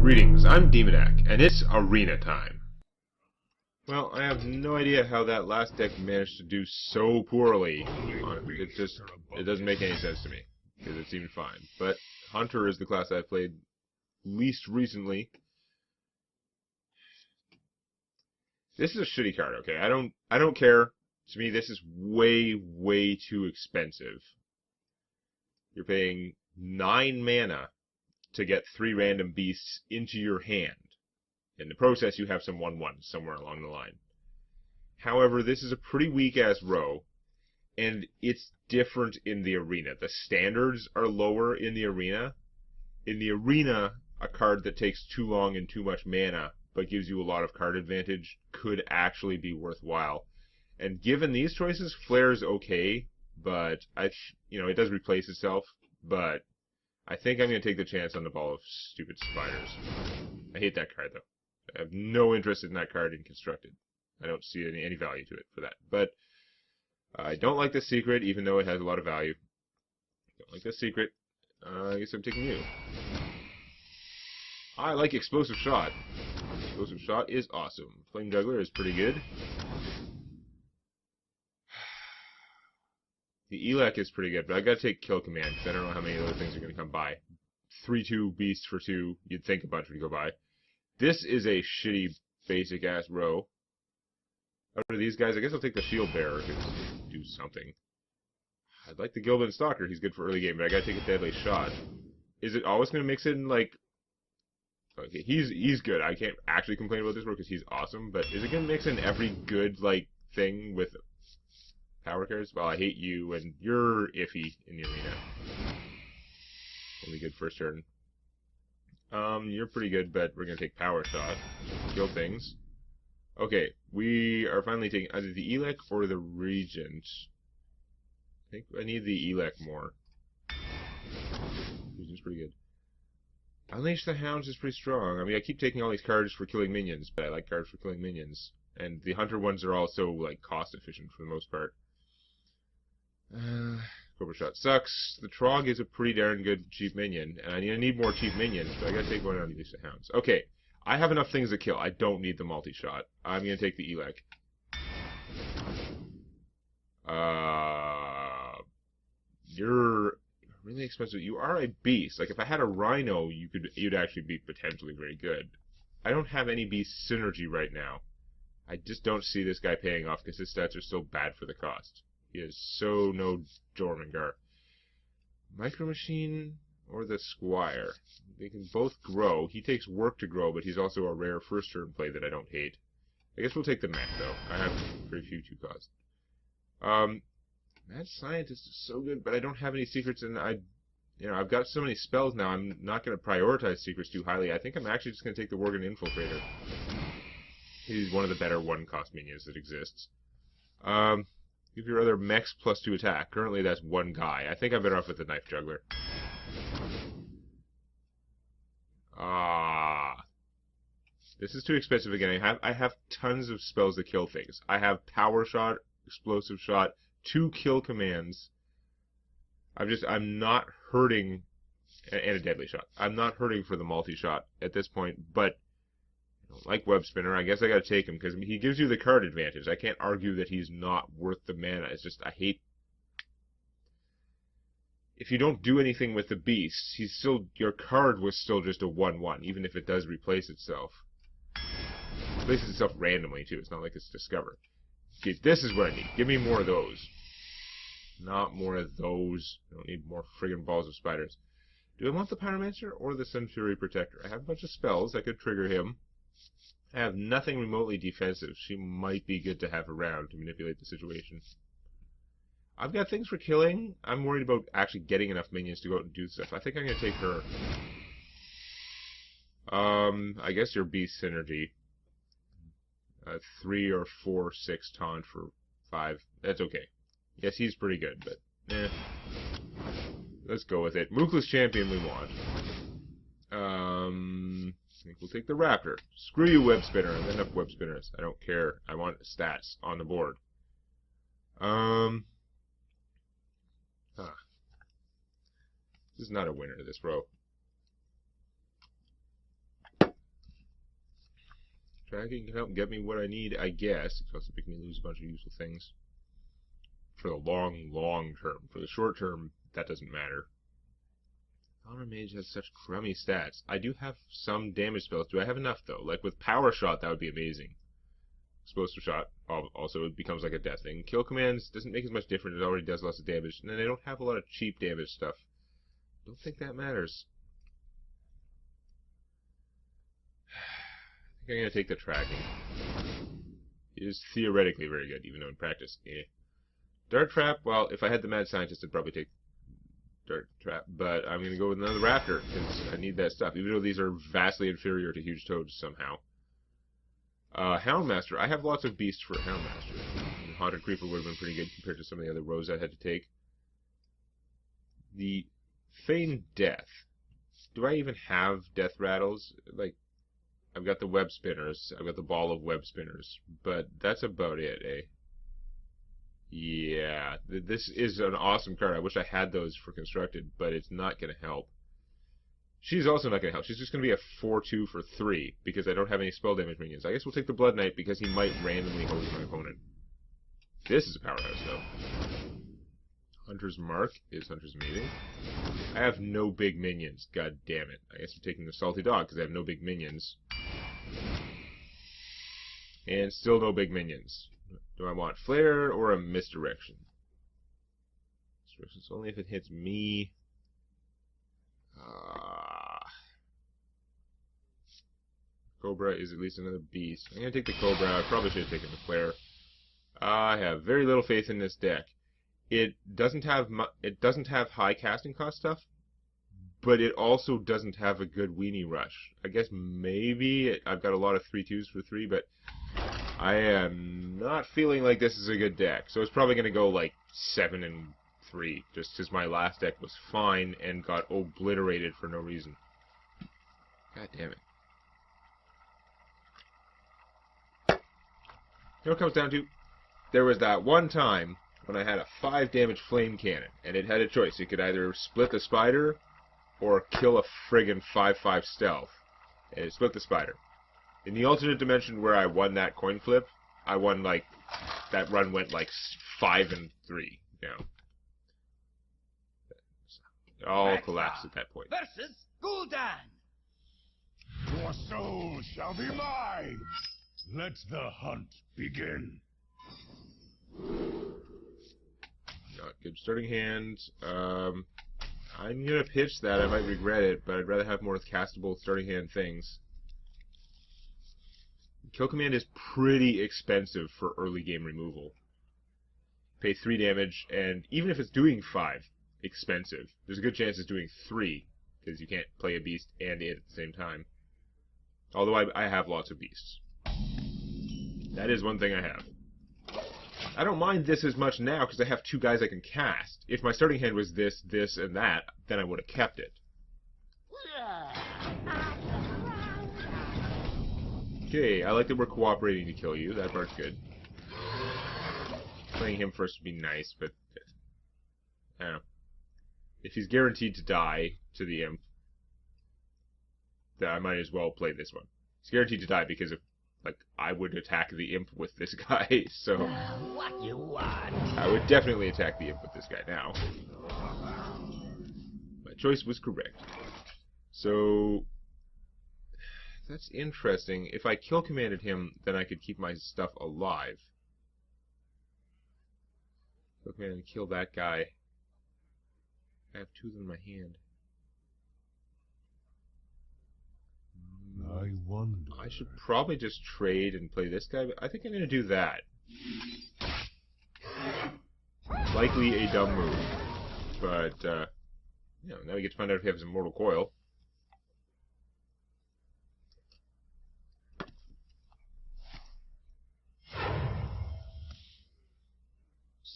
Greetings, I'm Demonac, and it's arena time. Well, I have no idea how that last deck managed to do so poorly. It doesn't make any sense to me, because it seemed fine. But Hunter is the class I've played least recently. This is a shitty card, okay? I don't care. To me, this is way too expensive. You're paying 9 mana to get 3 random beasts into your hand. In the process, you have some 1/1s somewhere along the line. However, this is a pretty weak-ass row, and it's different in the arena. The standards are lower in the arena. In the arena, a card that takes too long and too much mana, but gives you a lot of card advantage, could actually be worthwhile. And given these choices, Flare's okay, but it does replace itself, but I think I'm going to take the chance on the Ball of Stupid Spiders. I hate that card, though. I have no interest in that card in Constructed. I don't see any value to it for that. But I don't like the secret, even though it has a lot of value. Don't like the secret. I guess I'm taking you. I like Explosive Shot. Explosive Shot is awesome. Flame Juggler is pretty good. The Elec is pretty good, but I gotta take Kill Command, because I don't know how many other things are gonna come by. 3/2 Beast for 2, you'd think a bunch would go by. This is a shitty, basic-ass row. Out of these guys, I guess I'll take the Shield Bearer, to do something. I'd like the Gildan Stalker, he's good for early game, but I gotta take a Deadly Shot. Is it always gonna mix in, like... Okay, he's good, I can't actually complain about this row, because he's awesome, but is it gonna mix in every good, like, thing with... power cards? Well, I hate you, and you're iffy in the arena. Only good first turn. You're pretty good, but we're gonna take Power Shot. Kill things. Okay, we are finally taking either the Elec or the Regent. I think I need the Elec more. Regent's pretty good. Unleash the Hounds is pretty strong. I mean, I keep taking all these cards for killing minions, but I like cards for killing minions. And the Hunter ones are also, like, cost efficient for the most part. Cobra Shot sucks. The Trog is a pretty darn good cheap minion, and I need more cheap minions, but I gotta take one out of these Hounds. Okay, I have enough things to kill. I don't need the multi-shot. I'm gonna take the Elec. You're really expensive. You are a beast. Like, if I had a Rhino, you'd actually be potentially very good. I don't have any beast synergy right now. I just don't see this guy paying off because his stats are so bad for the cost. He is so no Jormungandr. Micro Machine or the Squire. They can both grow. He takes work to grow, but he's also a rare first turn play that I don't hate. I guess we'll take the mech, though. I have very few 2-cost. Mad Scientist is so good, but I don't have any secrets, and I've got so many spells now, I'm not going to prioritize secrets too highly. I think I'm actually just going to take the Worgen Infiltrator. He's one of the better 1-cost minions that exists. Give your other mechs +2 attack. Currently that's one guy. I think I'm better off with the Knife Juggler. This is too expensive again. I have tons of spells that kill things. I have Power Shot, Explosive Shot, 2 kill commands. I'm not hurting, and a Deadly Shot. I'm not hurting for the multi-shot at this point, but I don't like Web Spinner. I guess I gotta take him, because he gives you the card advantage. I can't argue that he's not worth the mana. It's just, I hate... If you don't do anything with the beast, your card was still just a 1/1, even if it does replace itself. It replaces itself randomly, too. It's not like it's Discover. Okay, this is what I need. Give me more of those. Not more of those. I don't need more friggin' balls of spiders. Do I want the Pyromancer or the Sun Fury Protector? I have a bunch of spells. I could trigger him. I have nothing remotely defensive. She might be good to have around to manipulate the situation. I've got things for killing. I'm worried about actually getting enough minions to go out and do stuff. I think I'm going to take her. I guess your Beast Synergy. 3 or 4, 6 taunt for 5. That's okay. Yes, he's pretty good, but let's go with it. Mookless Champion we want. I think we'll take the Raptor. Screw you, Web Spinner. I've got enough Web Spinners. I don't care. I want stats on the board. This is not a winner, this row. Tracking can help get me what I need, I guess. It can also make me lose a bunch of useful things. For the long term. For the short term, that doesn't matter. Honor Mage has such crummy stats. I do have some damage spells. Do I have enough, though? Like, with Power Shot, that would be amazing. Explosive Shot, also, it becomes like a death thing. Kill Commands doesn't make as much difference. It already does lots of damage. And then they don't have a lot of cheap damage stuff. Don't think that matters. I think I'm going to take the tracking. It is theoretically very good, even though in practice, eh. Dart Trap, well, if I had the Mad Scientist, I'd probably take Dart Trap. But I'm going to go with another Raptor, because I need that stuff, even though these are vastly inferior to Huge Toads somehow. Houndmaster. I have lots of beasts for Houndmaster. Haunted Creeper would have been pretty good compared to some of the other rows I had to take. The Feigned Death. Do I even have Death Rattles? Like, I've got the Web Spinners. I've got the Ball of Web Spinners. But that's about it, eh? Yeah. This is an awesome card. I wish I had those for Constructed, but it's not going to help. She's also not going to help. She's just going to be a 4/2 for 3, because I don't have any spell damage minions. I guess we'll take the Blood Knight, because he might randomly hose my opponent. This is a powerhouse, though. Hunter's Mark is Hunter's Mating. I have no big minions. God damn it. I guess I'm taking the Salty Dog, because I have no big minions. And still no big minions. Do I want Flare or a Misdirection? Misdirection's only if it hits me. Cobra is at least another beast. I'm going to take the Cobra. I probably should have taken the Flare. I have very little faith in this deck. It doesn't have high casting cost stuff, but it also doesn't have a good Weenie Rush. I guess maybe I've got a lot of 3/2s for 3, but I am not feeling like this is a good deck. So it's probably going to go like 7 and 3, just because my last deck was fine and got obliterated for no reason. God damn it. You know what it comes down to? There was that one time when I had a 5 damage flame cannon, and it had a choice. It could either split the spider or kill a friggin' 5/5 stealth. And it split the spider. In the alternate dimension where I won that coin flip, I won like, that run went like 5 and 3, you know. It all collapsed at that point. Versus Gul'dan. Your soul shall be mine. Let the hunt begin. Not good starting hand. I'm gonna pitch that. I might regret it, but I'd rather have more castable starting hand things. Kill Command is pretty expensive for early game removal. Pay 3 damage, and even if it's doing 5, expensive. There's a good chance it's doing 3, because you can't play a beast and it at the same time. Although I have lots of beasts. That is one thing I have. I don't mind this as much now because I have 2 guys I can cast. If my starting hand was this, this, and that, then I would have kept it. Okay, I like that we're cooperating to kill you. That part's good. Playing him first would be nice, but I don't know. If he's guaranteed to die to the imp, then I might as well play this one. He's guaranteed to die because if, like, I would attack the imp with this guy, so What you want? I would definitely attack the imp with this guy now. My choice was correct. So that's interesting. If I kill commanded him, then I could keep my stuff alive. Kill command and kill that guy. I have 2 of them in my hand. I wonder. I should probably just trade and play this guy, but I think I'm going to do that. Likely a dumb move, but you know, now we get to find out if he has Immortal Coil.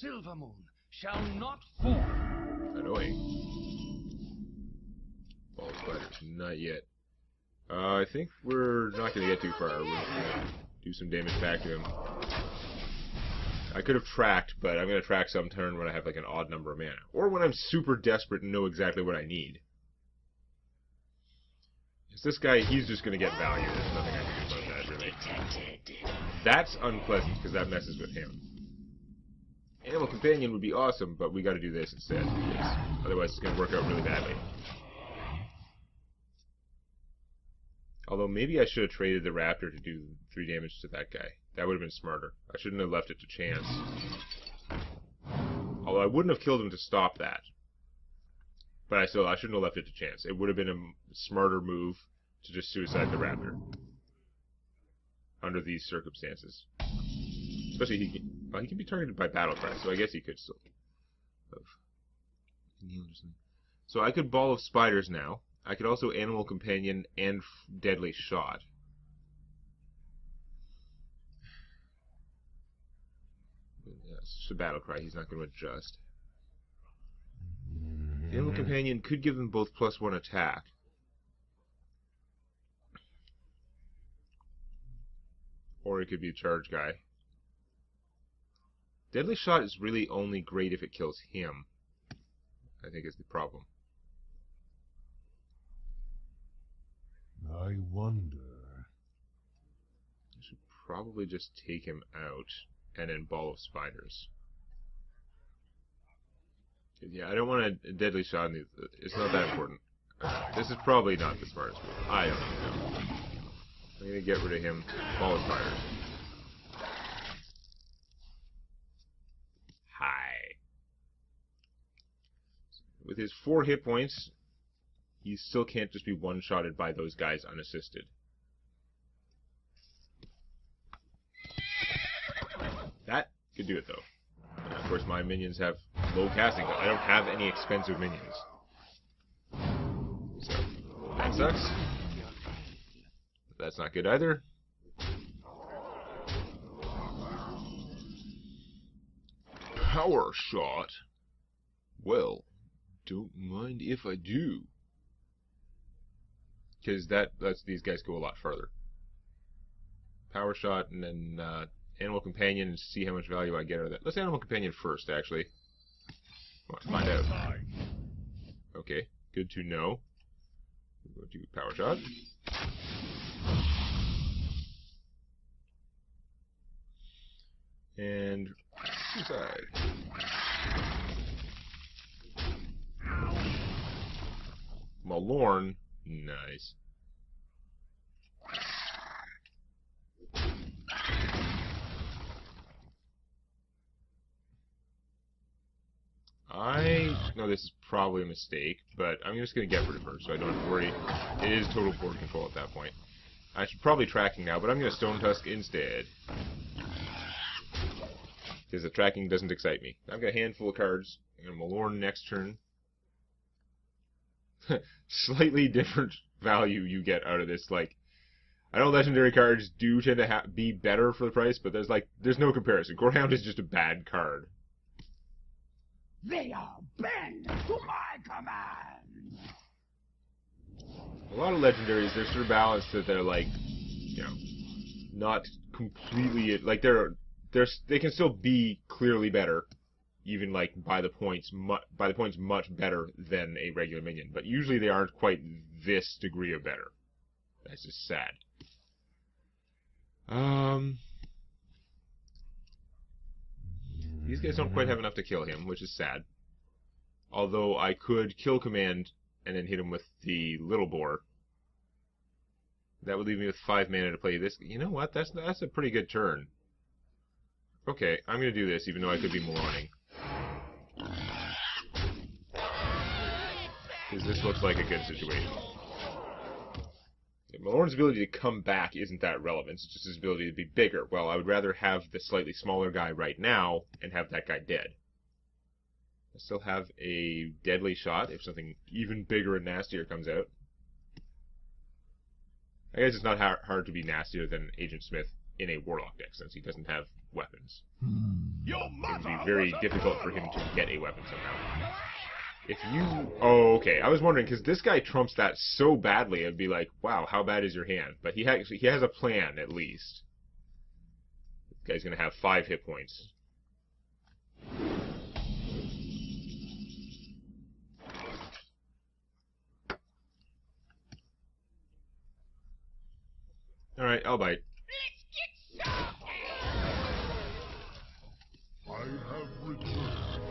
Silvermoon shall not fall. Annoying. Ball spiders, not yet. I think we're not going to get too far. We're going to do some damage back to him. I could have tracked, but I'm going to track some turn when I have like an odd number of mana. Or when I'm super desperate and know exactly what I need. Because this guy, he's just going to get value. There's nothing I can do about that, really. detected. That's unpleasant because that messes with him. Animal Companion would be awesome, but we got to do this instead. Yes. Otherwise, it's going to work out really badly. Although maybe I should have traded the Raptor to do 3 damage to that guy. That would have been smarter. I shouldn't have left it to chance. Although I wouldn't have killed him to stop that. But I shouldn't have left it to chance. It would have been a smarter move to just suicide the Raptor. Under these circumstances. Especially he can be targeted by battle cry, so I guess he could still have. So I could Ball of Spiders now. I could also Animal Companion and Deadly Shot. Yeah, it's just a battle cry. He's not going to adjust. The Animal Companion could give them both +1 attack. Or it could be a charge guy. Deadly Shot is really only great if it kills him, I think is the problem. I wonder. I should probably just take him out and then Ball of Spiders. Yeah, I don't want a Deadly Shot in these. It's not that important. This is probably not the smartest move. I don't know. I'm going to get rid of him. Ball of Spiders. Hi. With his 4 hit points, he still can't just be one-shotted by those guys unassisted. That could do it, though. And of course, my minions have low casting. I don't have any expensive minions. So, that sucks. That's not good either. Power Shot? Well, don't mind if I do. Because that lets these guys go a lot farther. Power Shot and then Animal Companion and see how much value I get out of that. Let's Animal Companion first, actually. I want to find out. Okay, good to know. We'll do Power Shot. And suicide. Malorn, nice. I know this is probably a mistake, but I'm just going to get rid of her so I don't have to worry. It is total board control at that point. I should probably tracking now, but I'm going to Stone Tusk instead. Because the tracking doesn't excite me. I've got a handful of cards. I'm going to Malorn next turn. Slightly different value you get out of this. Like, I know legendary cards do tend to be better for the price, but there's no comparison. Gorehound is just a bad card. They are bend to my command. A lot of legendaries, they're sort of balanced that they're like, you know, not completely like they can still be clearly better, even like by the points much better than a regular minion. But usually they aren't quite this degree of better. That's just sad. These guys don't quite have enough to kill him, which is sad. Although I could kill command and then hit him with the little boar. That would leave me with 5 mana to play this. You know what? That's a pretty good turn. Okay, I'm going to do this, even though I could be Malorning. Because this looks like a good situation. Malorn's ability to come back isn't that relevant. It's just his ability to be bigger. Well, I would rather have the slightly smaller guy right now and have that guy dead. I still have a Deadly Shot if something even bigger and nastier comes out. I guess it's not hard to be nastier than Agent Smith in a Warlock deck, since he doesn't have weapons. It would be very difficult for him to get a weapon somehow. If you... Oh, okay. I was wondering, because this guy trumps that so badly, it'd be like, wow, how bad is your hand? But he has a plan, at least. This guy's going to have 5 hit points. Alright, I'll bite. Let's get started! I have returned.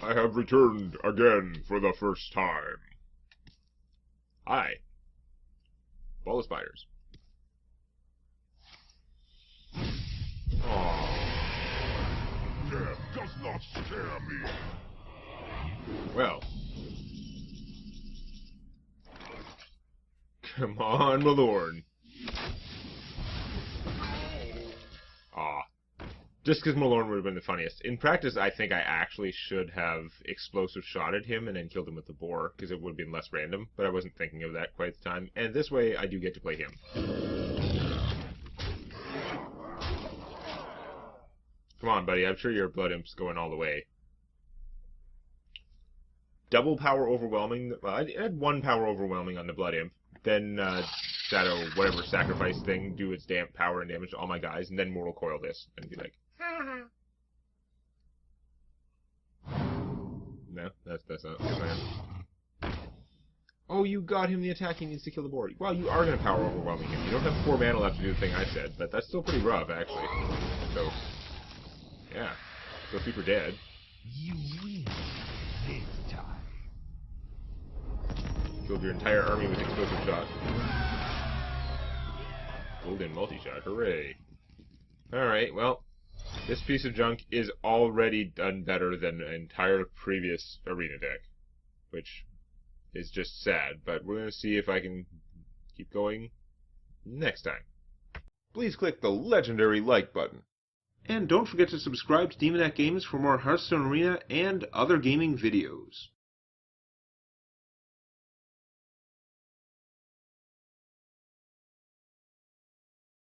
I have returned again for the first time. Hi. Ball of spiders. Death does not scare me. Well. Come on, my lord. Aw. Just because Malorn would have been the funniest. In practice, I think I actually should have explosive shotted him and then killed him with the boar, because it would have been less random, but I wasn't thinking of that quite at the time. And this way, I do get to play him. Come on, buddy. I'm sure your blood imp's going all the way. Double power overwhelming. Well, I had one power overwhelming on the blood imp. Then shadow whatever sacrifice thing do its damn power and damage to all my guys, and then mortal coil this and be like, no, that's not the plan. Oh, you got him the attack he needs to kill the board. Well, you are going to power overwhelming him. You don't have 4 mana left to do the thing I said, but that's still pretty rough, actually. So, yeah. Go super dead. You win this time. Killed your entire army with explosive shot. Golden multi-shot, hooray. Alright, well, this piece of junk is already done better than an entire previous arena deck. Which is just sad, but we're going to see if I can keep going next time. Please click the legendary like button. And don't forget to subscribe to Demonac Games for more Hearthstone Arena and other gaming videos.